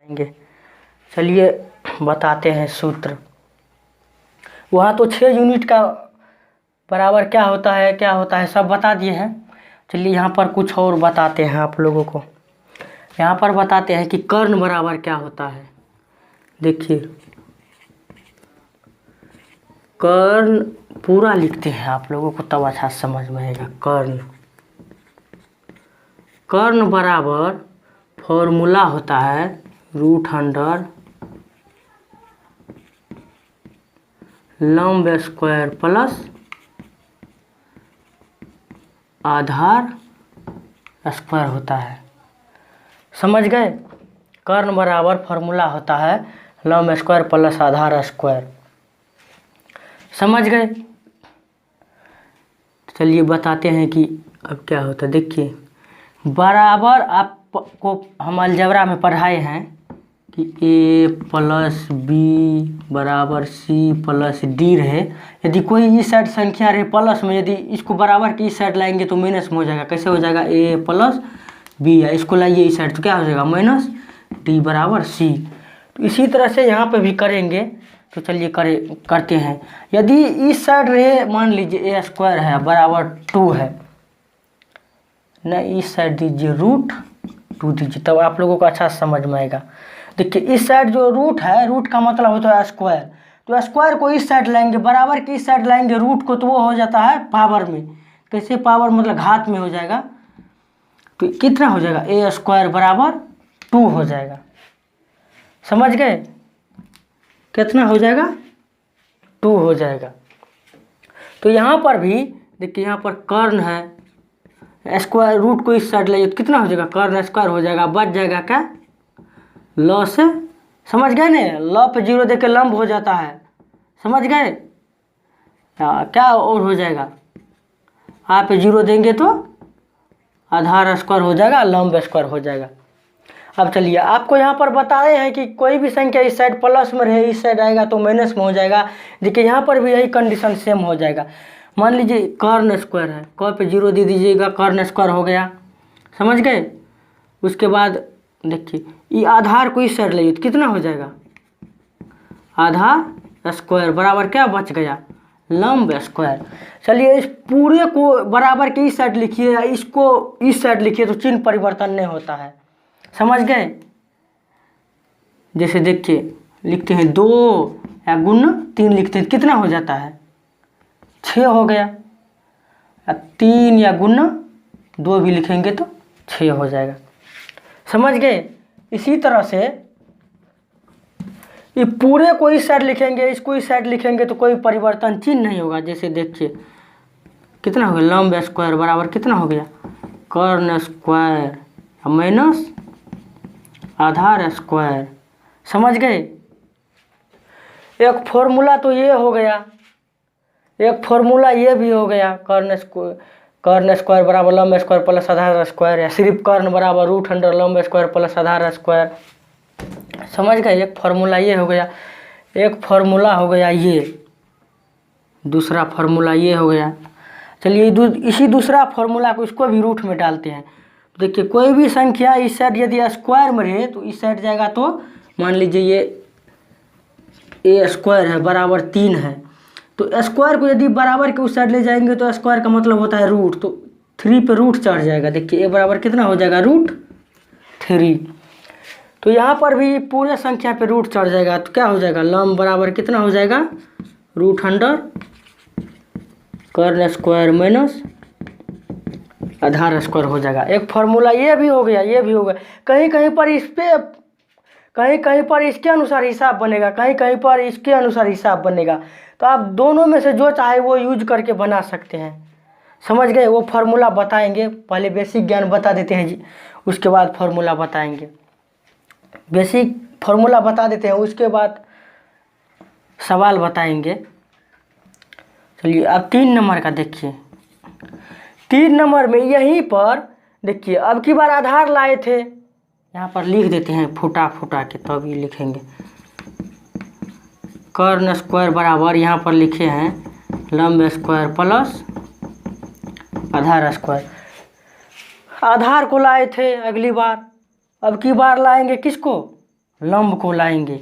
देंगे। चलिए बताते हैं सूत्र। वहाँ तो 6 यूनिट का बराबर क्या होता है सब बता दिए हैं। चलिए यहाँ पर कुछ और बताते हैं आप लोगों को। यहाँ पर बताते हैं कि कर्ण बराबर क्या होता है। देखिए कर्ण पूरा लिखते हैं आप लोगों को तब अच्छा समझ में आएगा। कर्ण बराबर फॉर्मूला होता है √100 लंब स्क्वायर प्लस आधार स्क्वायर होता है। समझ गए। कर्ण बराबर फॉर्मूला होता है लंब स्क्वायर प्लस आधार स्क्वायर। समझ गए। चलिए बताते हैं कि अब क्या होता है। देखिए बराबर आपको हम अलजेब्रा में पढ़ाए हैं कि a + b = c + d रहे। यदि कोई इस साइड संख्या रहे प्लस में, यदि इसको बराबर की इस साइड लाएंगे तो माइनस में हो जाएगा। कैसे हो जाएगा? a + b है, इसको लाइए इस साइड तो क्या हो जाएगा? -d = c। तो इसी तरह से यहाँ पे भी करेंगे। तो चलिए करते हैं। यदि इस साइड रहे, मान लीजिए a² है बराबर 2 है न, इस साइड दीजिए √2 दीजिए, तब आप लोगों को अच्छा समझ में आएगा। देखिए इस साइड जो रूट है, रूट का मतलब होता है स्क्वायर, तो स्क्वायर को इस साइड लाएंगे, बराबर की इस साइड लाएंगे रूट को, तो वो हो जाता है पावर में। कैसे पावर? मतलब घात में हो जाएगा। तो कितना हो जाएगा? a² बराबर 2 हो जाएगा। समझ गए? कितना हो जाएगा? 2 हो जाएगा। तो यहाँ पर भी देखिए, यहाँ पर कर्ण है, स्क्वायर रूट को इस साइड लाइए तो कितना हो जाएगा? कर्ण स्क्वायर हो जाएगा। बच जाएगा क्या? ल से। समझ गए ने? ल पे 0 देके लंब हो जाता है। समझ गए? क्या और हो जाएगा? आ पे 0 देंगे तो आधार स्क्वायर हो जाएगा, लंब स्क्वायर हो जाएगा। अब चलिए आपको यहाँ पर बताए हैं कि कोई भी संख्या इस साइड प्लस में रहे, इस साइड आएगा तो माइनस में हो जाएगा। देखिए यहाँ पर भी यही कंडीशन सेम हो जाएगा। मान लीजिए कर्ण स्क्वायर है, क पे 0 दे दीजिएगा, कर्ण स्क्वायर हो गया। समझ गए? उसके बाद देखिए ये आधार को इस साइड लाइए तो कितना हो जाएगा? आधार स्क्वायर बराबर क्या बच गया? लंब स्क्वायर। चलिए इस पूरे को बराबर के इस साइड लिखिए, इसको इस साइड लिखिए, तो चिन्ह परिवर्तन नहीं होता है। समझ गए? जैसे देखिए लिखते हैं 2 या गुण 3 लिखते हैं, कितना हो जाता है? 6 हो गया। 3 या गुण 2 भी लिखेंगे तो 6 हो जाएगा। समझ गए? इसी तरह से ये पूरे को इस साइड लिखेंगे, इसको इस साइड लिखेंगे तो कोई परिवर्तन चिन्ह नहीं होगा। जैसे देखिए कितना हो गया? लंब स्क्वायर बराबर कितना हो गया? कर्ण स्क्वायर माइनस आधार स्क्वायर। समझ गए? एक फॉर्मूला तो ये हो गया, एक फॉर्मूला ये भी हो गया। कर्ण स्क्वायर बराबर लंब स्क्वायर प्लस आधार स्क्वायर, या सिर्फ कर्ण बराबर √100 लंब स्क्वायर प्लस आधार स्क्वायर। समझ गए? एक फार्मूला ये हो गया, एक फार्मूला हो गया ये, दूसरा फार्मूला ये हो गया। चलिए इसी दूसरा फार्मूला को इसको भी रूट में डालते हैं। देखिए कोई भी संख्या इस साइड यदि स्क्वायर में रहे तो इस साइड जाएगा, तो मान लीजिए ये a² है बराबर 3 है, तो स्क्वायर को यदि बराबर के उस साइड ले जाएंगे तो स्क्वायर का मतलब होता है रूट, तो 3 पे रूट चढ़ जाएगा। देखिए a बराबर कितना हो जाएगा? √3। तो यहाँ पर भी पूरे संख्या पे रूट चढ़ जाएगा, तो क्या हो जाएगा? लंब बराबर कितना हो जाएगा? √100 कर्ण स्क्वायर माइनस आधार स्क्वायर हो जाएगा। एक फार्मूला ये भी हो गया, ये भी हो गया। कहीं कहीं पर इस पे, कहीं कहीं पर इसके अनुसार हिसाब बनेगा, कहीं कहीं पर इसके अनुसार हिसाब बनेगा। तो आप दोनों में से जो चाहे वो यूज करके बना सकते हैं। समझ गए? वो फार्मूला बताएंगे, पहले बेसिक ज्ञान बता देते हैं जी, उसके बाद फार्मूला बताएंगे। बेसिक फार्मूला बता देते हैं, उसके बाद सवाल बताएंगे। चलिए अब 3 नंबर का देखिए। 3 नंबर में यहीं पर देखिए, अब की बार आधार लाए थे, यहाँ पर लिख देते हैं फुटा के, तब ये लिखेंगे कर्ण स्क्वायर बराबर, यहाँ पर लिखे हैं लंब स्क्वायर प्लस आधार स्क्वायर। आधार को लाए थे अगली बार, अब की बार लाएंगे किसको? लंब को लाएंगे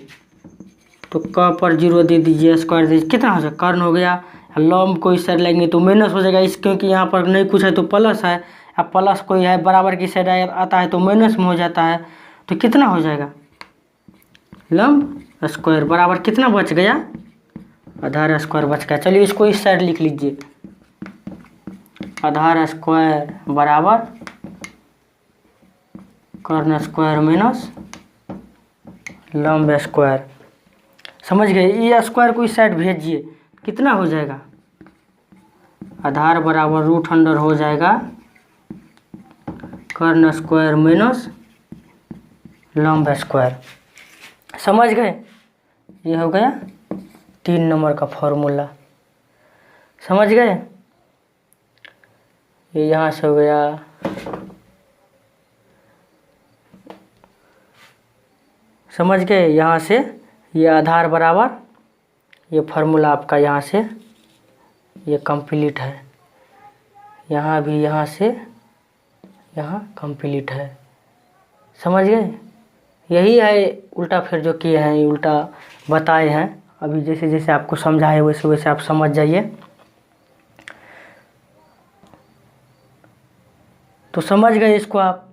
तो क पर 0 दे दीजिए, स्क्वायर दे दीजिए, कितना हो जाएगा, कर्ण हो गया। लंब को इस साइड लाएंगे तो माइनस हो जाएगा, इस क्योंकि यहाँ पर नहीं कुछ है तो प्लस है, अब प्लस कोई है बराबर की साइड आता है तो माइनस में हो जाता है। तो कितना हो जाएगा, लंब स्क्वायर बराबर कितना बच गया, आधार स्क्वायर बच गया। चलिए इसको इस साइड लिख लीजिए, आधार स्क्वायर बराबर कर्ण स्क्वायर माइनस लंब स्क्वायर। समझ गए, ये स्क्वायर को इस साइड भेजिए, कितना हो जाएगा, आधार बराबर रूट अंडर हो जाएगा कर्ण स्क्वायर माइनस लंब स्क्वायर। समझ गए, ये हो गया 3 नंबर का फॉर्मूला। समझ गए, ये यहाँ से हो गया, समझ गए, यहाँ से ये आधार बराबर ये फार्मूला आपका यहाँ से ये कंप्लीट है, यहाँ भी यहाँ से यहाँ कंप्लीट है। समझ गए, यही है उल्टा फिर जो किए हैं, ये उल्टा बताए हैं। अभी जैसे जैसे आपको समझाए वैसे वैसे आप समझ जाइए। तो समझ गए इसको आप।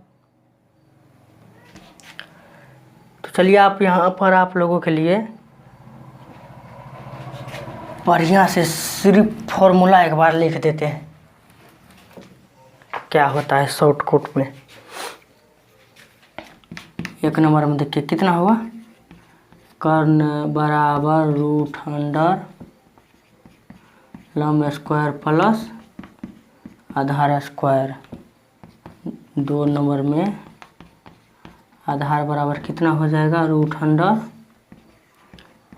तो चलिए आप यहाँ पर आप लोगों के लिए बढ़िया से सिर्फ फॉर्मूला एक बार लिख देते हैं, क्या होता है शॉर्टकट में। 1 नंबर में देखिए कितना हुआ, कर्ण बराबर रूट अंडर लंब स्क्वायर प्लस आधार स्क्वायर। 2 नंबर में आधार बराबर कितना हो जाएगा, रूट अंडर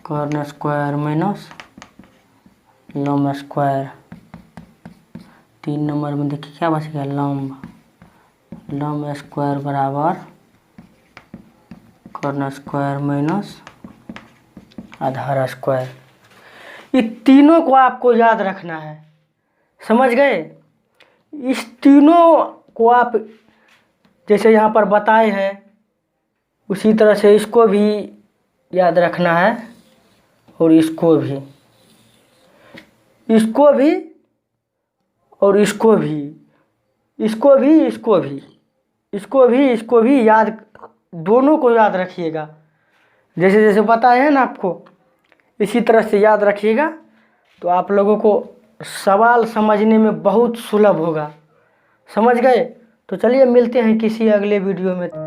कर्ण स्क्वायर माइनस लंब स्क्वायर। 3 नंबर में देखिए क्या बच गया, लंब स्क्वायर बराबर कर्ण स्क्वायर माइनस आधार स्क्वायर। ये तीनों को आपको याद रखना है। समझ गए, इस तीनों को आप जैसे यहाँ पर बताए हैं उसी तरह से इसको भी याद रखना है, और इसको भी, इसको भी और इसको भी, इसको भी, इसको भी, इसको भी, इसको भी याद, दोनों को याद रखिएगा। जैसे जैसे बताए हैं ना आपको, इसी तरह से याद रखिएगा, तो आप लोगों को सवाल समझने में बहुत सुलभ होगा। समझ गए, तो चलिए मिलते हैं किसी अगले वीडियो में।